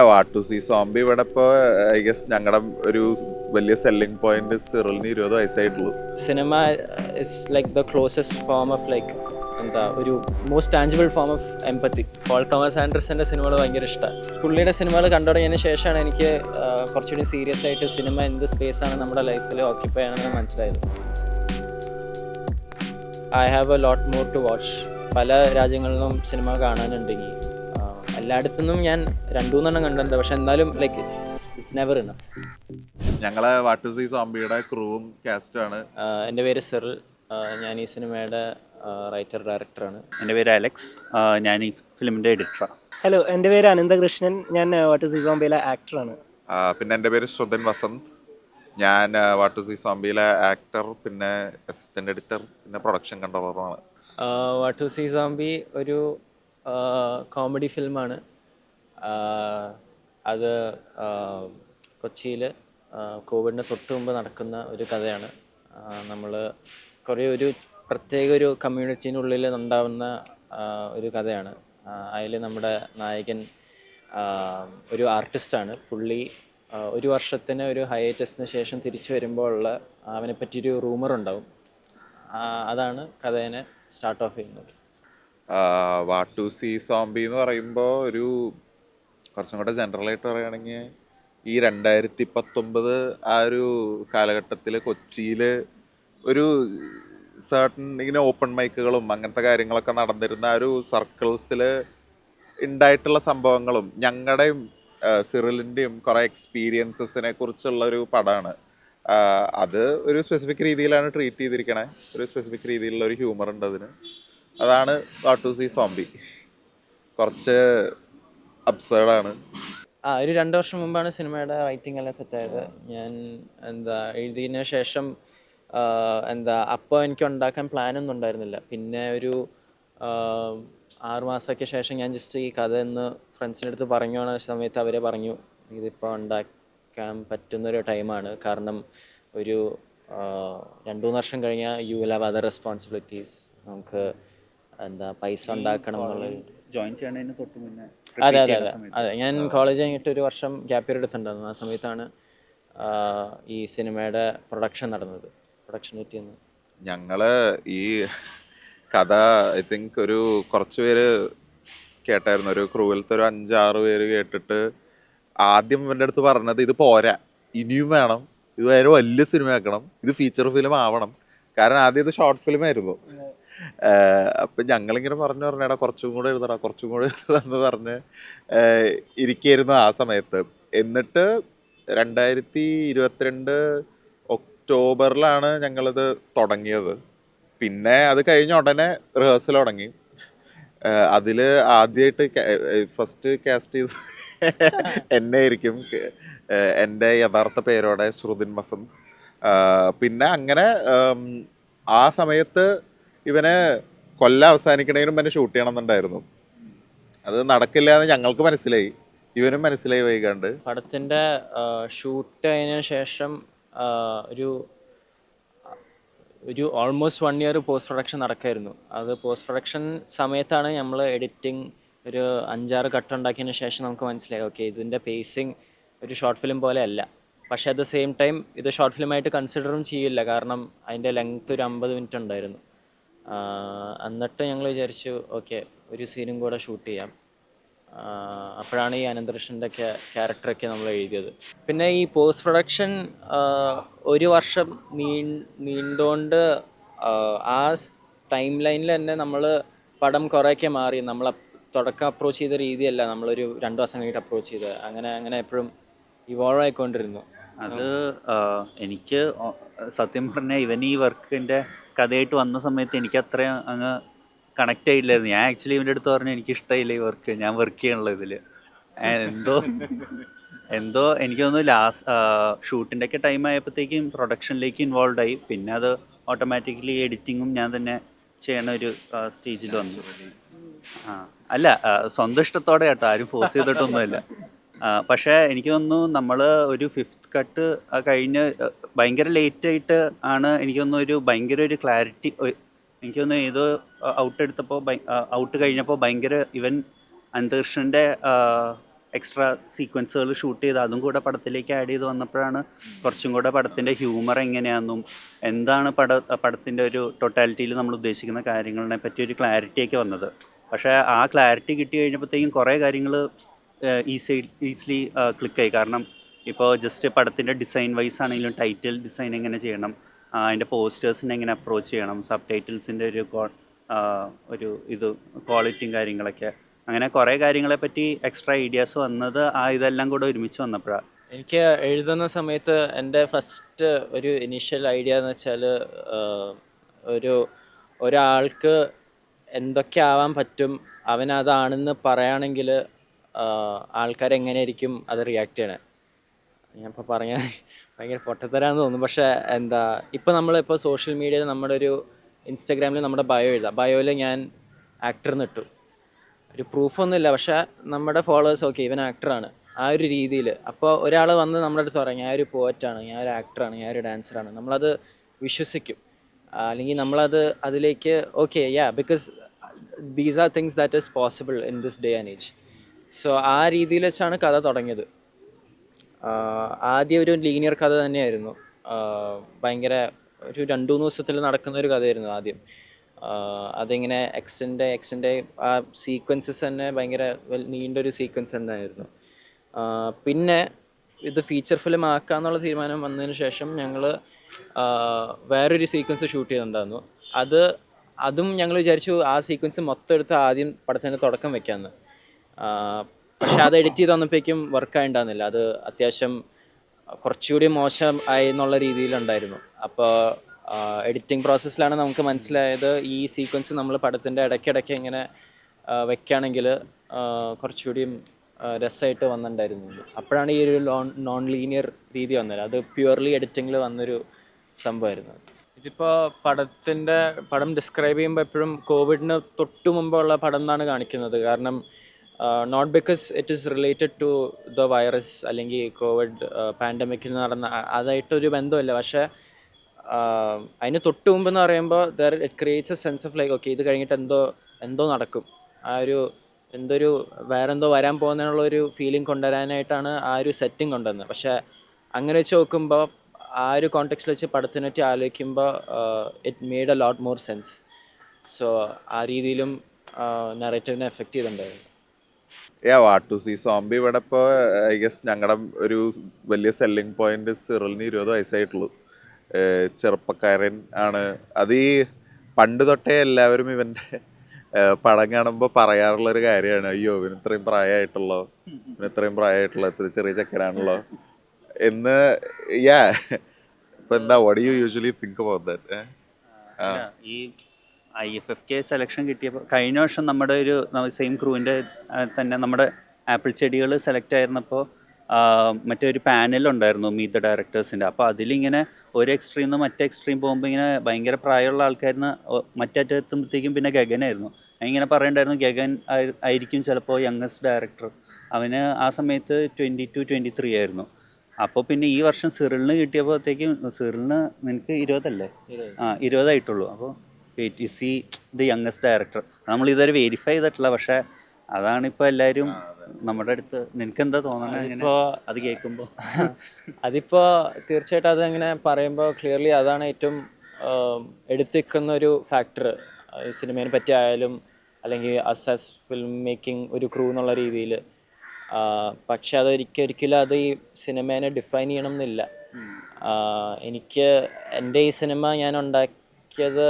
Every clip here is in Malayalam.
വാട്ട് ടു സീ സോംബി ഇവിടെ ഇപ്പോൾ ഐ ഗസ് ഞങ്ങളുടെ ഒരു വലിയ സെല്ലിംഗ് പോയിന്റ് സിറിലിന് 20 വയസ്സായിട്ടുള്ളൂ. Cinema is like the closest form of like എന്താ ഒരു most tangible form of empathy. Paul Thomas ആൻഡേഴ്സൻ്റെ സിനിമകൾ ഭയങ്കര ഇഷ്ടമാണ്. പുള്ളിയുടെ സിനിമകൾ കണ്ടു തുടങ്ങിയതിന് ശേഷമാണ് എനിക്ക് കുറച്ചുകൂടി സീരിയസ് ആയിട്ട് സിനിമ എന്ത് സ്പേസാണ് നമ്മുടെ ലൈഫിൽ ഓക്യുപ്പൈ ചെയ്യണമെന്ന് മനസ്സിലായത്. I have a lot more to watch. പല രാജ്യങ്ങളിലും സിനിമ കാണാനുണ്ടെങ്കിൽ എല്ലായിടത്തുനിന്നും ഞാൻ 2-3 കണ്ടിട്ടുണ്ട്. പക്ഷെ എന്നാലും ലൈക്ക് ഇറ്റ്സ് നെവർ ഇനഫ്. ഞങ്ങളെ വാട്ട് ടു സീ സോംബിയുടെ ക്രൂവും കാസ്റ്റുമാണ്. എൻ്റെ പേര് സിറിൽ. ഞാൻ ഈ സിനിമയുടെ റൈറ്റർ ഡയറക്ടറാണ്. എൻ്റെ പേര് അലക്സ്. ഞാൻ ഈ ഫിലിമിൻ്റെ എഡിറ്ററാണ്. ഹലോ, എൻ്റെ പേര് അനന്തകൃഷ്ണൻ. ഞാൻ വാട്ട് ടു സീ സോംബിയിലെ ആക്ടറാണ്. പിന്നെ എൻ്റെ പേര് ശ്രുതൻ വസന്ത്. ഞാൻ വാട്ട് ടു സീ സോംബിയിലെ ആക്ടർ, പിന്നെ അസിസ്റ്റന്റ് എഡിറ്റർ, പിന്നെ പ്രൊഡക്ഷൻ കൺട്രോളറാണ്. വാട്ട് ടു സീ സോംബി ഒരു കോമഡി ഫിലിമാണ്. അത് കൊച്ചിയിൽ കോവിഡിന് തൊട്ട് മുമ്പ് നടക്കുന്ന ഒരു കഥയാണ്. നമ്മൾ കുറേ ഒരു പ്രത്യേക ഒരു കമ്മ്യൂണിറ്റിനുള്ളിൽ ഉണ്ടാവുന്ന ഒരു കഥയാണ്. അതിൽ നമ്മുടെ നായകൻ ഒരു ആർട്ടിസ്റ്റാണ്. പുള്ളി ഒരു വർഷത്തിന് ഒരു ഹൈയേറ്റസിന് ശേഷം തിരിച്ചു വരുമ്പോൾ ഉള്ള അവനെ പറ്റിയൊരു റൂമറുണ്ടാവും. അതാണ് കഥേനെ സ്റ്റാർട്ട് ഓഫ് ചെയ്യുന്നത്. വാട്ട് ടു സീ സോംബി എന്ന് പറയുമ്പോൾ ഒരു കുറച്ചും കൂടെ ജനറലായിട്ട് പറയുകയാണെങ്കിൽ ഈ 2019 ആ ഒരു കാലഘട്ടത്തിൽ കൊച്ചിയിൽ ഒരു സർട്ടൺ ഇങ്ങനെ ഓപ്പൺ മൈക്കുകളും അങ്ങനത്തെ കാര്യങ്ങളൊക്കെ നടന്നിരുന്ന ആ ഒരു സർക്കിൾസിൽ ഉണ്ടായിട്ടുള്ള സംഭവങ്ങളും ഞങ്ങളുടെയും സിറിലിൻ്റെയും കുറേ എക്സ്പീരിയൻസസിനെ കുറിച്ചുള്ള ഒരു പടമാണ്. അത് ഒരു സ്പെസിഫിക് രീതിയിലാണ് ട്രീറ്റ് ചെയ്തിരിക്കണേ. ഒരു സ്പെസിഫിക് രീതിയിലുള്ള ഒരു ഹ്യൂമർ ഉണ്ട് അതിന്. അതാണ് വാട്ട് ടു സീ സോംബി. കുറച്ച് അബ്സേർഡാണ്. ഒരു 2 വർഷം മുമ്പാണ് സിനിമയുടെ റൈറ്റിംഗ് എല്ലാം സെറ്റായത്. ഞാൻ എഴുതിയതിന് ശേഷം അപ്പോൾ എനിക്ക് ഉണ്ടാക്കാൻ പ്ലാനൊന്നും ഉണ്ടായിരുന്നില്ല. പിന്നെ ഒരു 6 മാസമൊക്കെ ശേഷം ഞാൻ ജസ്റ്റ് ഈ കഥ എന്ന് ഫ്രണ്ട്സിൻ്റെ അടുത്ത് പറഞ്ഞുകൊണ്ട സമയത്ത് അവർ പറഞ്ഞു ഇതിപ്പോൾ ഉണ്ടാക്കാൻ പറ്റുന്നൊരു ടൈമാണ്. കാരണം ഒരു 2-3 വർഷം കഴിഞ്ഞാൽ you will have other responsibilities. നമുക്ക് പൈസ ഉണ്ടാക്കണം എന്നുള്ളത്. ജോയിൻ ചെയ്യണതിന് തൊട്ട് മുന്നേ അതെ ഞാൻ കോളേജ് കഴിഞ്ഞിട്ട് 1 വർഷം ഗ്യാപ്പ് പീരീഡ് എടുത്തിട്ടുണ്ടായിരുന്നു. ആ സമയത്താണ് ഈ സിനിമയുടെ പ്രൊഡക്ഷൻ നടന്നത്. പ്രൊഡക്ഷൻ പറ്റിയെന്ന് ഞങ്ങൾ ഈ കഥ ഐ തിങ്ക് ഒരു കുറച്ച് പേര് കേട്ടായിരുന്നു. ഒരു ക്രൂവിലത്തെ ഒരു 5-6 പേര് കേട്ടിട്ട് ആദ്യം ഇവൻ്റെ അടുത്ത് പറഞ്ഞത് ഇത് പോരാ, ഇനിയും വേണം, ഇത് വേറെ വലിയ സിനിമ ആക്കണം, ഇത് ഫീച്ചർ ഫിലിം ആവണം. കാരണം ആദ്യം ഇത് ഷോർട്ട് ഫിലിം ആയിരുന്നു. അപ്പം ഞങ്ങളിങ്ങനെ പറഞ്ഞേടാ കുറച്ചും കൂടെ എഴുതണമെന്ന് പറഞ്ഞ് ഇരിക്കുകയായിരുന്നു ആ സമയത്ത്. എന്നിട്ട് 2022 ഒക്ടോബറിലാണ് ഞങ്ങളിത് തുടങ്ങിയത്. പിന്നെ അത് കഴിഞ്ഞ ഉടനെ റിഹേഴ്സൽ തുടങ്ങി. അതിൽ ആദ്യമായിട്ട് ഫസ്റ്റ് കാസ്റ്റ് ചെയ്ത് എന്നെ ആയിരിക്കും, എൻ്റെ യഥാർത്ഥ പേരോടെ ശ്രുതിൻ വസന്ത്. പിന്നെ അങ്ങനെ ആ സമയത്ത് ഇവനെ അവസാനിക്കണതിനും എന്നെ ഷൂട്ട് ചെയ്യണമെന്നുണ്ടായിരുന്നു. അത് നടക്കില്ല എന്ന് ഞങ്ങൾക്ക് മനസ്സിലായി, ഇവനും മനസ്സിലായി വൈകാണ്ട്. പടത്തിൻ്റെ ഷൂട്ട് കഴിഞ്ഞ ശേഷം ഒരു ഓൾമോസ്റ്റ് 1 ഇയർ പോസ്റ്റ് പ്രൊഡക്ഷൻ നടക്കായിരുന്നു. അത് പോസ്റ്റ് പ്രൊഡക്ഷൻ സമയത്താണ് നമ്മൾ എഡിറ്റിംഗ് ഒരു 5-6 കട്ട് ഉണ്ടാക്കിയതിന് ശേഷം നമുക്ക് മനസ്സിലായി ഓക്കെ ഇതിൻ്റെ പേസിങ് ഒരു ഷോർട്ട് ഫിലിം പോലെ അല്ല. പക്ഷേ അറ്റ് ദ സെയിം ടൈം ഇത് ഷോർട്ട് ഫിലിമായിട്ട് കൺസിഡറും ചെയ്യില്ല. കാരണം അതിൻ്റെ ലെങ്ത് ഒരു 50 മിനിറ്റ് ഉണ്ടായിരുന്നു. എന്നിട്ട് ഞങ്ങൾ വിചാരിച്ചു ഓക്കെ ഒരു സീനും കൂടെ ഷൂട്ട് ചെയ്യാം. അപ്പോഴാണ് ഈ അനന്തകൃഷ്ണൻ്റെ ക്യാരക്ടറൊക്കെ നമ്മൾ എഴുതിയത്. പിന്നെ ഈ പോസ്റ്റ് പ്രൊഡക്ഷൻ 1 വർഷം നീണ്ടുകൊണ്ട് ആ ടൈം ലൈനിൽ തന്നെ നമ്മൾ പടം കുറേയൊക്കെ മാറി. നമ്മൾ തുടക്കം അപ്രോച്ച് ചെയ്ത രീതിയല്ല നമ്മളൊരു 2 വർഷം കഴിഞ്ഞിട്ട് അപ്രോച്ച് ചെയ്തത്. അങ്ങനെ എപ്പോഴും ഇവോൾവ് ആയിക്കൊണ്ടിരുന്നു. അത് എനിക്ക് സത്യം പറഞ്ഞാൽ ഇവൻ ഈ വർക്കിൻ്റെ കഥയായിട്ട് വന്ന സമയത്ത് എനിക്ക് അത്രയും അങ്ങ് കണക്റ്റ് ആയില്ലായിരുന്നു. ഞാൻ ആക്ച്വലി ഇവൻ്റെ അടുത്ത് പറഞ്ഞു എനിക്ക് ഇഷ്ടമായില്ല ഈ വർക്ക്, ഞാൻ വർക്ക് ചെയ്യാനുള്ള ഇതിൽ എന്തോ എനിക്ക് തോന്നുന്നു ലാസ്റ്റ് ഷൂട്ടിൻ്റെ ഒക്കെ ടൈം ആയപ്പോഴത്തേക്കും പ്രൊഡക്ഷനിലേക്ക് ഇൻവോൾവ് ആയി. പിന്നെ അത് ഓട്ടോമാറ്റിക്കലി എഡിറ്റിങ്ങും ഞാൻ തന്നെ ചെയ്യണ ഒരു സ്റ്റേജിൽ വന്നു. അല്ല സ്വന്തം ഇഷ്ടത്തോടെ കേട്ടോ, ആരും ഫോഴ്സ് ചെയ്തിട്ടൊന്നുമില്ല. പക്ഷേ എനിക്ക് തോന്നുന്നു നമ്മൾ ഒരു 5th കട്ട് കഴിഞ്ഞ് ഭയങ്കര ലേറ്റായിട്ട് ആണ് എനിക്ക് തോന്നുന്നു ഒരു ഭയങ്കര ഒരു ക്ലാരിറ്റി. എനിക്ക് തോന്നുന്നു ഏതോ ഔട്ട് എടുത്തപ്പോൾ ഔട്ട് കഴിഞ്ഞപ്പോൾ ഭയങ്കര ഇവൻ അനന്തകൃഷ്ണൻ്റെ എക്സ്ട്രാ സീക്വൻസുകൾ ഷൂട്ട് ചെയ്ത് അതും കൂടെ പടത്തിലേക്ക് ആഡ് ചെയ്ത് വന്നപ്പോഴാണ് കുറച്ചും കൂടെ പടത്തിൻ്റെ ഹ്യൂമർ എങ്ങനെയാണെന്നും എന്താണ് പടത്തിൻ്റെ ഒരു ടോട്ടാലിറ്റിയിൽ നമ്മൾ ഉദ്ദേശിക്കുന്ന കാര്യങ്ങളെ പറ്റി ഒരു ക്ലാരിറ്റിയൊക്കെ വന്നത്. പക്ഷേ ആ ക്ലാരിറ്റി കിട്ടി കഴിഞ്ഞപ്പോഴത്തേക്കും കുറേ കാര്യങ്ങൾ ഈസിലി ക്ലിക്കായി. കാരണം ഇപ്പോൾ ജസ്റ്റ് പടത്തിൻ്റെ ഡിസൈൻ വൈസ് ആണെങ്കിലും ടൈറ്റിൽ ഡിസൈൻ എങ്ങനെ ചെയ്യണം, അതിൻ്റെ പോസ്റ്റേഴ്സിനെ എങ്ങനെ അപ്രോച്ച് ചെയ്യണം, സബ് ടൈറ്റിൽസിൻ്റെ ഒരു ഇത് ക്വാളിറ്റിയും കാര്യങ്ങളൊക്കെ, അങ്ങനെ കുറേ കാര്യങ്ങളെ പറ്റി എക്സ്ട്രാ ഐഡിയാസ് വന്നത് ഇതെല്ലാം കൂടെ ഒരുമിച്ച് വന്നപ്പോഴാണ്. എനിക്ക് എഴുതുന്ന സമയത്ത് എൻ്റെ ഫസ്റ്റ് ഒരു ഇനീഷ്യൽ ഐഡിയ എന്ന് വെച്ചാൽ ഒരു ഒരാൾക്ക് എന്തൊക്കെ ആവാൻ പറ്റും അവനതാണെന്ന് പറയുകയാണെങ്കിൽ ആൾക്കാരെങ്ങനെയായിരിക്കും അത് റിയാക്ട് ചെയ്യണേ. ഞാനിപ്പോൾ പറഞ്ഞ ഭയങ്കര പൊട്ടത്തരാന്ന് തോന്നും. പക്ഷേ ഇപ്പോൾ നമ്മളിപ്പോൾ സോഷ്യൽ മീഡിയയിൽ നമ്മുടെ ഒരു ഇൻസ്റ്റഗ്രാമിൽ നമ്മുടെ ബയോ എഴുതാം. ബയോയിൽ ഞാൻ ആക്ടർ എന്നിട്ടു, ഒരു പ്രൂഫൊന്നുമില്ല, പക്ഷേ നമ്മുടെ ഫോളോവേഴ്സ് ഓക്കെ ഇവൻ ആക്ടറാണ് ആ ഒരു രീതിയിൽ. അപ്പോൾ ഒരാൾ വന്ന് നമ്മുടെ അടുത്ത് പറയും ഞാൻ ഒരു പോയറ്റാണ്, ഞാൻ ഒരു ആക്ടറാണ്, ഞാൻ ഒരു ഡാൻസറാണ്, നമ്മളത് വിശ്വസിക്കും. അല്ലെങ്കിൽ നമ്മളത് അതിലേക്ക് okay because these are things that is possible in this day and age. So ആ രീതിയിൽ വെച്ചാണ് കഥ തുടങ്ങിയത്. ആദ്യം ഒരു ലീനിയർ കഥ തന്നെയായിരുന്നു. ഭയങ്കര ഒരു 2-3 ദിവസത്തിൽ നടക്കുന്ന ഒരു കഥയായിരുന്നു ആദ്യം. അതിങ്ങനെ എക്സിൻ്റെ ആ സീക്വൻസസ് തന്നെ ഭയങ്കര നീണ്ടൊരു സീക്വൻസ് തന്നെയായിരുന്നു. പിന്നെ ഇത് ഫീച്ചർ ഫിലിം ആക്കാന്നുള്ള തീരുമാനം വന്നതിന് ശേഷം ഞങ്ങൾ വേറൊരു സീക്വൻസ് ഷൂട്ട് ചെയ്തിട്ടുണ്ടായിരുന്നു. അതും ഞങ്ങൾ വിചാരിച്ചു ആ സീക്വൻസ് മൊത്തം എടുത്ത് ആദ്യം പടത്തിൻ്റെ തുടക്കം വെക്കാമെന്ന്. പക്ഷെ അത് എഡിറ്റ് ചെയ്ത് വന്നപ്പോഴേക്കും വർക്കായിട്ടുണ്ടായിരുന്നില്ല. അത് അത്യാവശ്യം കുറച്ചുകൂടി മോശം ആയി എന്നുള്ള രീതിയിലുണ്ടായിരുന്നു. അപ്പോൾ എഡിറ്റിംഗ് പ്രോസസ്സിലാണ് നമുക്ക് മനസ്സിലായത് ഈ സീക്വൻസ് നമ്മൾ പടത്തിൻ്റെ ഇടയ്ക്കിടയ്ക്ക് ഇങ്ങനെ വെക്കുകയാണെങ്കിൽ കുറച്ചുകൂടിയും രസമായിട്ട് വന്നിട്ടുണ്ടായിരുന്നു. അപ്പോഴാണ് ഈ ഒരു നോൺ ലീനിയർ രീതി വന്നത്. അത് പ്യുവർലി എഡിറ്റിങ്ങിൽ വന്നൊരു സംഭവമായിരുന്നു. ഇതിപ്പോൾ പടം ഡിസ്ക്രൈബ് ചെയ്യുമ്പോൾ എപ്പോഴും കോവിഡിന് തൊട്ട് മുമ്പുള്ള പടം എന്നാണ് കാണിക്കുന്നത്. കാരണം not because it is related to the virus അല്ലെങ്കിൽ കോവിഡ് പാൻഡമിക്കിൽ നടന്ന അതായിട്ടൊരു ബന്ധമില്ല. പക്ഷേ അതിന് തൊട്ട് മുമ്പെന്ന് പറയുമ്പോൾ it creates a sense of like okay ഇത് കഴിഞ്ഞിട്ട് എന്തോ നടക്കും, ആ ഒരു വേറെന്തോ വരാൻ പോകുന്നതിനുള്ളൊരു ഫീലിംഗ് കൊണ്ടുവരാനായിട്ടാണ് ആ ഒരു സെറ്റിംഗ് കൊണ്ടുവന്നത്. പക്ഷേ അങ്ങനെ വെച്ച് നോക്കുമ്പോൾ ആ ഒരു കോണ്ടെക്സ്റ്റിൽ വെച്ച് പടത്തിനെ പറ്റി ആലോചിക്കുമ്പോൾ it made A lot more sense. So ആ രീതിയിലും നറേറ്റീവിനെ എഫക്റ്റ് ചെയ്തിട്ടുണ്ടായിരുന്നു. വാട്ട് ടു സീ സോംബി ഇവിടെ ഇപ്പോൾ ഐ ഗസ് ഞങ്ങളുടെ ഒരു വലിയ സെല്ലിംഗ് പോയിന്റ് സിറിലിന് 20 വയസ്സായിട്ടുള്ളൂ. ചെറുപ്പക്കാരൻ ആണ്. അത് ഈ പണ്ട് തൊട്ടേ എല്ലാവരും ഇവൻ്റെ പടം കാണുമ്പോൾ പറയാറുള്ളൊരു കാര്യമാണ്, അയ്യോ ഇവന് ഇത്രയും പ്രായമായിട്ടുള്ളോ, ഇത്ര ചെറിയ ചെക്കനാണല്ലോ എന്ന്. ഇപ്പൊ എന്താ what you usually think about that? ഈ IFFK സെലക്ഷൻ കിട്ടിയപ്പോൾ കഴിഞ്ഞ വർഷം നമ്മുടെ ഒരു സെയിം ക്രൂവിൻ്റെ തന്നെ നമ്മുടെ ആപ്പിൾ ചെടികൾ സെലക്ട് ആയിരുന്നപ്പോൾ മറ്റൊരു പാനലുണ്ടായിരുന്നു മീറ്റ് ദ ഡയറക്ടേഴ്സിൻ്റെ. അപ്പോൾ അതിലിങ്ങനെ ഒരു എക്സ്ട്രീം നിന്ന് മറ്റേ എക്സ്ട്രീം പോകുമ്പോൾ ഇങ്ങനെ ഭയങ്കര പ്രായമുള്ള ആൾക്കാരിന്ന് മറ്റേറ്റെത്തുമ്പോഴത്തേക്കും പിന്നെ ഗഗനായിരുന്നു. ഇങ്ങനെ പറയണ്ടായിരുന്നു ഗഗൻ ആയിരിക്കും ചിലപ്പോൾ യങ്ങസ്റ്റ് ഡയറക്ടർ. അവന് ആ സമയത്ത് 22-23 ആയിരുന്നു. അപ്പോൾ പിന്നെ ഈ വർഷം സിറിലിന് കിട്ടിയപ്പോഴത്തേക്കും സിറിലിന് നിനക്ക് 20 അല്ലേ? 20 ആയിട്ടുള്ളൂ. അപ്പോൾ wait see the youngest director. നമ്മൾ ഇതുവരെ വെരിഫൈ ചെയ്തിട്ടില്ല, പക്ഷേ അതാണ് ഇപ്പോൾ എല്ലാവരും നമ്മുടെ അടുത്ത്. നിനക്ക് എന്താ തോന്നണത് ഇപ്പോൾ അത് കേൾക്കുമ്പോൾ? അതിപ്പോൾ തീർച്ചയായിട്ടും അതങ്ങനെ പറയുമ്പോൾ ക്ലിയർലി അതാണ് ഏറ്റവും എടുത്തിക്കുന്ന ഒരു ഫാക്ടർ സിനിമയെ പറ്റി ആയാലും അല്ലെങ്കിൽ അസ് ഫിലിം മേക്കിംഗ് ഒരു ക്രൂ എന്നുള്ള രീതിയിൽ. പക്ഷെ ഒരിക്കലും അത് ഈ സിനിമേനെ ഡിഫൈൻ ചെയ്യണം എന്നില്ല. എനിക്ക് എൻ്റെ ഈ സിനിമ ഞാൻ ഉണ്ടാക്കിയത്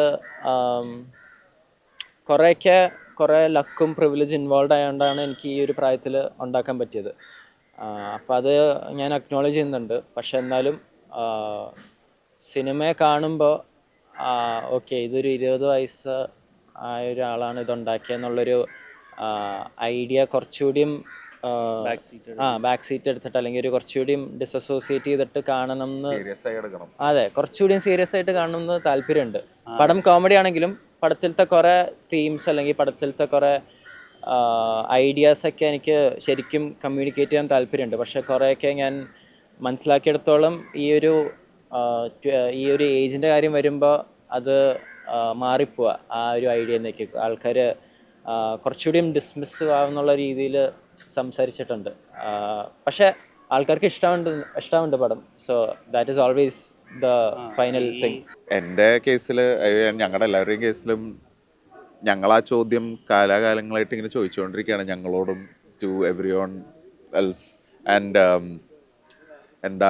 കുറേ ലക്കും പ്രിവിലേജ് ഇൻവോൾവ് ആയതുകൊണ്ടാണ് എനിക്ക് ഈ ഒരു പ്രായത്തിൽ ഉണ്ടാക്കാൻ പറ്റിയത്. അപ്പോൾ അത് ഞാൻ അക്നോളജ് ചെയ്യുന്നുണ്ട്. പക്ഷെ എന്നാലും സിനിമയെ കാണുമ്പോൾ ഓക്കെ ഇതൊരു 20 വയസ്സ് ആയ ഒരാളാണ് ഇതുണ്ടാക്കിയെന്നുള്ളൊരു ഐഡിയ കുറച്ചുകൂടിയും ബാക്ക് സീറ്റ് എടുത്തിട്ട് അല്ലെങ്കിൽ ഒരു കുറച്ചുകൂടിയും ഡിസസോസിയേറ്റ് ചെയ്തിട്ട് കാണണം എന്ന്. അതെ, കുറച്ചുകൂടിയും സീരിയസ് ആയിട്ട് കാണണം എന്ന് താല്പര്യമുണ്ട്. പടം കോമഡി ആണെങ്കിലും പടത്തിലത്തെ കുറേ തീംസ് അല്ലെങ്കിൽ പടത്തിലത്തെ കുറേ ഐഡിയാസൊക്കെ എനിക്ക് ശരിക്കും കമ്മ്യൂണിക്കേറ്റ് ചെയ്യാൻ താല്പര്യമുണ്ട്. പക്ഷെ കുറേയൊക്കെ ഞാൻ മനസ്സിലാക്കിയെടുത്തോളം ഈ ഒരു ഏജിൻ്റെ കാര്യം വരുമ്പോൾ അത് മാറിപ്പോവുക. ആ ഒരു ഐഡിയയിലേക്ക് ആൾക്കാർ കുറച്ചുകൂടിയും ഡിസ്മിസ് ആവുന്നുള്ള രീതിയിൽ സംസാരിച്ചിട്ടുണ്ട്. പക്ഷെ ആൾക്കാർക്ക് ഇഷ്ടമുണ്ട് പടം. So that is always the final thing. എൻ്റെ കേസിൽ, ഞങ്ങളുടെ എല്ലാവരുടെയും കേസിലും ഞങ്ങൾ ആ ചോദ്യം കാലാകാലങ്ങളായിട്ട് ഇങ്ങനെ ചോദിച്ചുകൊണ്ടിരിക്കുകയാണ് ഞങ്ങളോടും, to everyone else. And എന്താ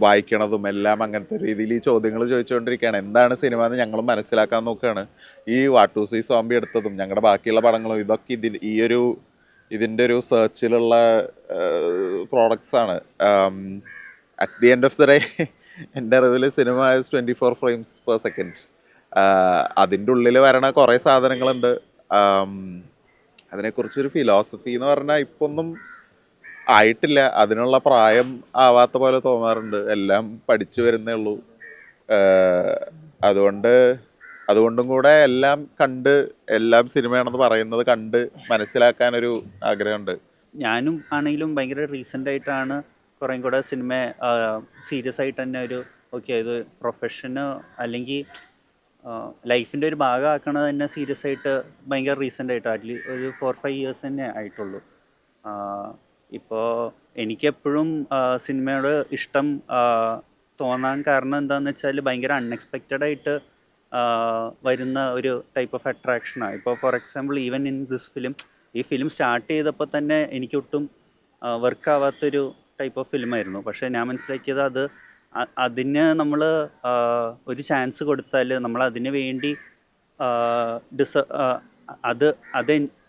വായിക്കണതും എല്ലാം അങ്ങനത്തെ രീതിയിൽ ഈ ചോദ്യങ്ങൾ ചോദിച്ചുകൊണ്ടിരിക്കുകയാണ്. എന്താണ് സിനിമ എന്ന് ഞങ്ങൾ മനസ്സിലാക്കാൻ നോക്കുകയാണ്. ഈ വാട്ട് ടു സീ സോംബി എടുത്തതും ഞങ്ങളുടെ ബാക്കിയുള്ള പടങ്ങളും ഇതൊക്കെ ഇതിൻ്റെ ഒരു സെർച്ചിലുള്ള പ്രോഡക്ട്സ് ആണ്. At the end of the day എൻ്റെ അറിവിൽ സിനിമ 24 ഫ്രെയിംസ് പെർ സെക്കൻഡ്. അതിൻ്റെ ഉള്ളിൽ വരണ കുറേ സാധനങ്ങളുണ്ട്. അതിനെക്കുറിച്ചൊരു ഫിലോസഫി എന്ന് പറഞ്ഞാൽ ഇപ്പം ഒന്നും ആയിട്ടില്ല. അതിനുള്ള പ്രായം ആവാത്ത പോലെ തോന്നാറുണ്ട്. എല്ലാം പഠിച്ചു വരുന്നേ ഉള്ളൂ. അതുകൊണ്ടും കൂടെ എല്ലാം കണ്ട്, എല്ലാം സിനിമയാണെന്ന് പറയുന്നത് കണ്ട് മനസ്സിലാക്കാനൊരു ആഗ്രഹമുണ്ട്. ഞാനും ആണെങ്കിലും ഭയങ്കര റീസെൻ്റ് ആയിട്ടാണ് കുറേ കൂടെ സിനിമ സീരിയസ് ആയിട്ട് തന്നെ ഒരു ഓക്കെ ഇത് പ്രൊഫഷന് അല്ലെങ്കിൽ ലൈഫിൻ്റെ ഒരു ഭാഗമാക്കണത് തന്നെ സീരിയസ് ആയിട്ട് ഭയങ്കര റീസെൻ്റ് ആയിട്ട് അറ്റ്ലീസ്റ്റ് ഒരു 4-5 ഇയേഴ്സ് തന്നെ ആയിട്ടുള്ളൂ. ഇപ്പോൾ എനിക്കെപ്പോഴും സിനിമയോട് ഇഷ്ടം തോന്നാൻ കാരണം എന്താണെന്ന് വെച്ചാൽ ഭയങ്കര അൺഎക്സ്പെക്റ്റഡ് ആയിട്ട് വരുന്ന ഒരു ടൈപ്പ് ഓഫ് അട്രാക്ഷനാണ്. ഇപ്പോൾ for example even in this film, ഈ ഫിലിം സ്റ്റാർട്ട് ചെയ്തപ്പോൾ തന്നെ എനിക്കൊട്ടും വർക്കാവാത്തൊരു ടൈപ്പ് ഓഫ് ഫിലിമായിരുന്നു. പക്ഷേ ഞാൻ മനസ്സിലാക്കിയത് അതിന് നമ്മൾ ഒരു ചാൻസ് കൊടുത്താൽ നമ്മൾ അതിന് വേണ്ടി അത്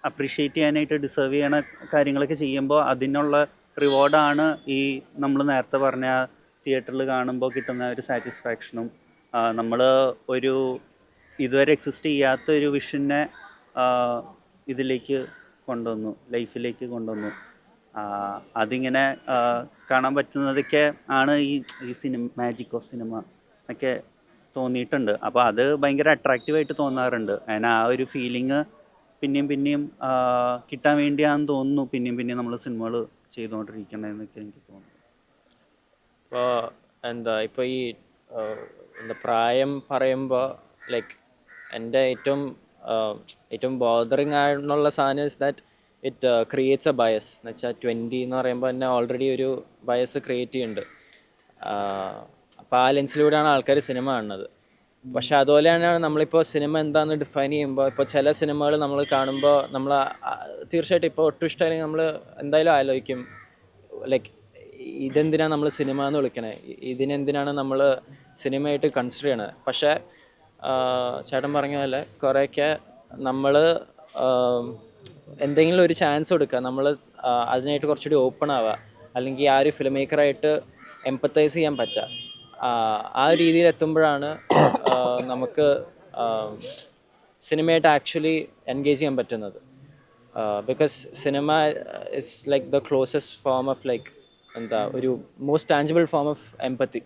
അപ്രീഷിയേറ്റ് ചെയ്യാനായിട്ട് ഡിസേർവ് ചെയ്യണ കാര്യങ്ങളൊക്കെ ചെയ്യുമ്പോൾ അതിനുള്ള റിവാർഡാണ് ഈ നമ്മൾ നേരത്തെ പറഞ്ഞ തിയേറ്ററിൽ കാണുമ്പോൾ കിട്ടുന്ന ഒരു സാറ്റിസ്ഫാക്ഷനും നമ്മൾ ഒരു ഇതുവരെ എക്സിസ്റ്റ് ചെയ്യാത്ത ഒരു വിഷനെ ഇതിലേക്ക് കൊണ്ടുവന്നു, ലൈഫിലേക്ക് കൊണ്ടുവന്നു. അതിങ്ങനെ കാണാൻ പറ്റുന്നതൊക്കെ ആണ് ഈ സിനിമ, മാജിക് ഓഫ് സിനിമ ഒക്കെ തോന്നിയിട്ടുണ്ട്. അപ്പോൾ അത് ഭയങ്കര അട്രാക്റ്റീവായിട്ട് തോന്നാറുണ്ട്. അതിന് ആ ഒരു ഫീലിങ് പിന്നെയും കിട്ടാൻ വേണ്ടിയാണെന്ന് തോന്നുന്നു പിന്നെയും നമ്മൾ സിനിമകൾ ചെയ്തുകൊണ്ടിരിക്കണമെന്നൊക്കെ എനിക്ക് തോന്നുന്നു. ഇപ്പോൾ ഈ പ്രായം പറയുമ്പോൾ ലൈക്ക് എൻ്റെ ഏറ്റവും ബോദറിങ് ആയിട്ടുള്ള സാധനം is that it creates A bias. എന്ന് വെച്ചാൽ 20 എന്ന് പറയുമ്പോൾ തന്നെ ഓൾറെഡി ഒരു ബയസ് ക്രിയേറ്റ് ചെയ്യുന്നുണ്ട്. അപ്പോൾ ആ ലെൻസിലൂടെയാണ് ആൾക്കാർ സിനിമ കാണുന്നത്. പക്ഷെ അതുപോലെ തന്നെയാണ് നമ്മളിപ്പോൾ സിനിമ എന്താണെന്ന് ഡിഫൈൻ ചെയ്യുമ്പോൾ, ഇപ്പോൾ ചില സിനിമകൾ നമ്മൾ കാണുമ്പോൾ നമ്മൾ തീർച്ചയായിട്ടും ഇപ്പോൾ ഒട്ടും ഇഷ്ടമാണെങ്കിൽ നമ്മൾ എന്തായാലും ആലോചിക്കും ലൈക്ക് ഇതെന്തിനാണ് നമ്മൾ സിനിമ എന്ന് വിളിക്കണേ, ഇതിനെന്തിനാണ് നമ്മൾ സിനിമയായിട്ട് കൺസിഡർ ചെയ്യണത്. പക്ഷേ ചേട്ടൻ പറഞ്ഞ പോലെ കുറേയൊക്കെ നമ്മൾ എന്തെങ്കിലും ഒരു ചാൻസ് കൊടുക്കുക, നമ്മൾ അതിനായിട്ട് കുറച്ചുകൂടി ഓപ്പൺ ആവുക, അല്ലെങ്കിൽ ആ ഒരു ഫിലിം മേക്കറായിട്ട് എംപത്തൈസ് ചെയ്യാൻ പറ്റുക. ആ രീതിയിൽ എത്തുമ്പോഴാണ് നമുക്ക് സിനിമയായിട്ട് ആക്ച്വലി എൻഗേജ് ചെയ്യാൻ പറ്റുന്നത്. Because cinema is like the closest form of like ഒരു most tangible form of empathy.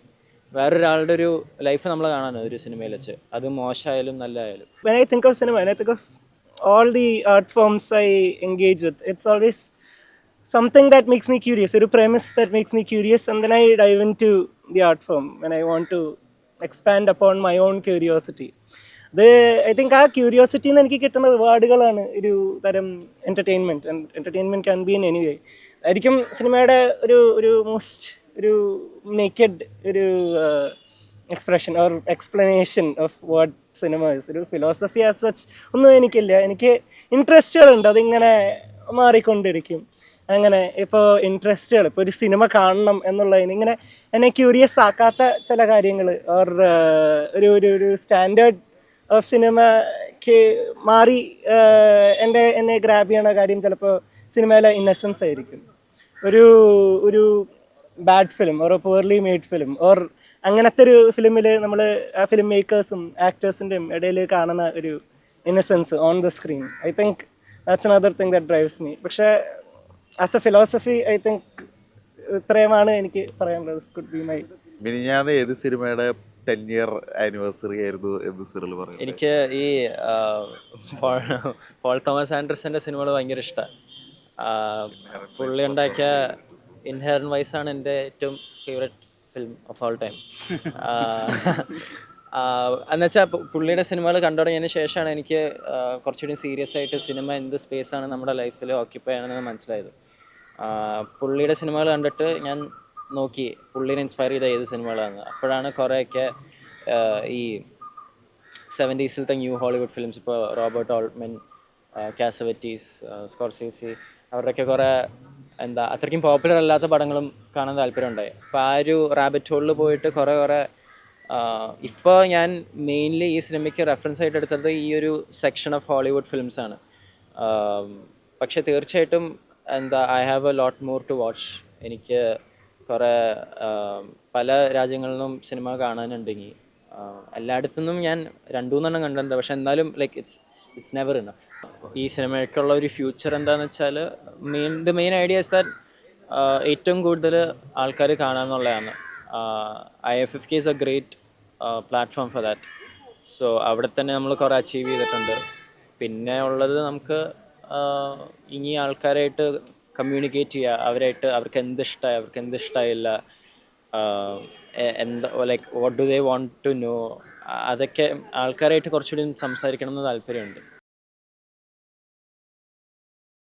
വേറൊരാളുടെ ഒരു ലൈഫ് നമ്മൾ കാണാനോ ഒരു സിനിമയിൽ വെച്ച്, അത് മോശമായാലും നല്ലതായാലും. When I think of cinema, when I think of all the art forms I engage with, it's always something that makes me curious, a premise that makes me curious, and then I dive into the art form when I want to expand upon my own curiosity. I think ആ ക്യൂരിയോസിറ്റിയിൽ നിന്ന് എനിക്ക് കിട്ടുന്ന റിവാർഡുകളാണ് ഒരു തരം entertainment. And entertainment can be in any way. ആയിരിക്കും സിനിമയുടെ ഒരു മോസ്റ്റ് ഒരു നേക്കഡ് ഒരു expression or explanation of what cinema is. ഒരു ഫിലോസഫി ആസ് സച്ച് ഒന്നും എനിക്കില്ല. എനിക്ക് ഇൻട്രസ്റ്റുകളുണ്ട്, അതിങ്ങനെ മാറിക്കൊണ്ടിരിക്കും. അങ്ങനെ ഇപ്പോൾ ഇൻട്രസ്റ്റുകൾ, ഇപ്പോൾ ഒരു സിനിമ കാണണം എന്നുള്ളതിന് ഇങ്ങനെ എന്നെ ക്യൂരിയസ് ആക്കാത്ത ചില കാര്യങ്ങൾ ഓർ ഒരു സ്റ്റാൻഡേർഡ് ഓഫ് സിനിമയ്ക്ക് മാറി എന്നെ ഗ്രാബ് ചെയ്യണ കാര്യം ചിലപ്പോൾ സിനിമയിലെ ഇന്നസെൻസ് ആയിരിക്കും. ഒരു bad film or poorly made film or അങ്ങനത്തെ ഒരു ഫിലിമിൽ നമ്മൾ ആ ഫിലിം മേക്കേഴ്സും ആക്ടേഴ്സിൻ്റെയും ഇടയിൽ കാണുന്ന ഒരു innocence on the screen, I think that's another thing that drives me. പക്ഷേ as a philosophy I think ഇത്രയുമാണ് എനിക്ക് പറയാനുള്ളത്. This could be my. മിനിഞ്ഞാന്ന് ഏത് സിനിമയുടെ 10-year ആനിവേഴ്സറി ആയിരുന്നു എന്ന് സിറിൽ പറയും? എനിക്ക് ഈ പോൾ തോമസ് ആൻഡേഴ്സൻ്റെ സിനിമകൾ ഭയങ്കര ഇഷ്ടമാണ്. പുള്ളി ഉണ്ടാക്കിയ ഇൻഹെറന്റ് വൈസ് ആണ് എൻ്റെ ഏറ്റവും favourite film of all time. എന്നുവെച്ചാൽ പുള്ളിയുടെ സിനിമകൾ കണ്ടു തുടങ്ങിയതിന് ശേഷമാണ് എനിക്ക് കുറച്ചുകൂടി സീരിയസ് ആയിട്ട് സിനിമ എന്ത് സ്പേസാണ് നമ്മുടെ ലൈഫിൽ ഓക്യുപ്പൈ ചെയ്യണമെന്ന് മനസ്സിലായത്. പുള്ളിയുടെ സിനിമകൾ കണ്ടിട്ട് ഞാൻ നോക്കി പുള്ളിനെ ഇൻസ്പയർ ചെയ്ത ഏത് സിനിമകളാണ്. അപ്പോഴാണ് കുറേയൊക്കെ ഈ 70s ന്യൂ ഹോളിവുഡ് ഫിലിംസ്, ഇപ്പോൾ റോബർട്ട് ഓൾട്ട്മൻ, കാസവറ്റീസ്, സ്കോർസേസി, അവരുടെയൊക്കെ കുറേ അത്രയ്ക്കും പോപ്പുലർ അല്ലാത്ത പടങ്ങളും കാണാൻ താല്പര്യമുണ്ടായി. അപ്പോൾ ആ ഒരു റാബിറ്റ് ഹോളിൽ പോയിട്ട് കുറേ ഇപ്പോൾ ഞാൻ മെയിൻലി ഈ സിനിമയ്ക്ക് റെഫറൻസ് ആയിട്ട് എടുത്തത് ഈ ഒരു സെക്ഷൻ ഓഫ് ഹോളിവുഡ് ഫിലിംസ് ആണ്. പക്ഷെ തീർച്ചയായിട്ടും I have a lot more to watch. എനിക്ക് കുറേ പല രാജ്യങ്ങളിൽ നിന്നും സിനിമ കാണാനുണ്ടെങ്കിൽ എല്ലായിടത്തുനിന്നും ഞാൻ 2-3 കണ്ടിട്ടുണ്ട്. പക്ഷെ എന്നാലും ലൈക്ക് ഇറ്റ്സ് നെവർ ഇനഫ്. ഈ സിനിമയ്ക്കുള്ള ഒരു ഫ്യൂച്ചർ എന്താണെന്ന് വെച്ചാൽ മെയിൻ ഐഡിയ ഇസ് ദാറ്റ് ഏറ്റവും കൂടുതൽ ആൾക്കാർ കാണാമെന്നുള്ളതാണ്. IFFK is A great platform for that. So അവിടെ തന്നെ നമ്മൾ കുറേ അച്ചീവ് ചെയ്തിട്ടുണ്ട്. പിന്നെ ഉള്ളത് നമുക്ക് ഇനി ആൾക്കാരായിട്ട് കമ്മ്യൂണിക്കേറ്റ് ചെയ്യുക, അവർക്ക് എന്തിഷ്ടമായി, അവർക്ക് എന്തിഷ്ടമായില്ല, like what do they want to know, അതൊക്കെ ആൾക്കാരായിട്ട് കുറച്ചുകൂടി സംസാരിക്കണം എന്ന് താല്പര്യമുണ്ട്.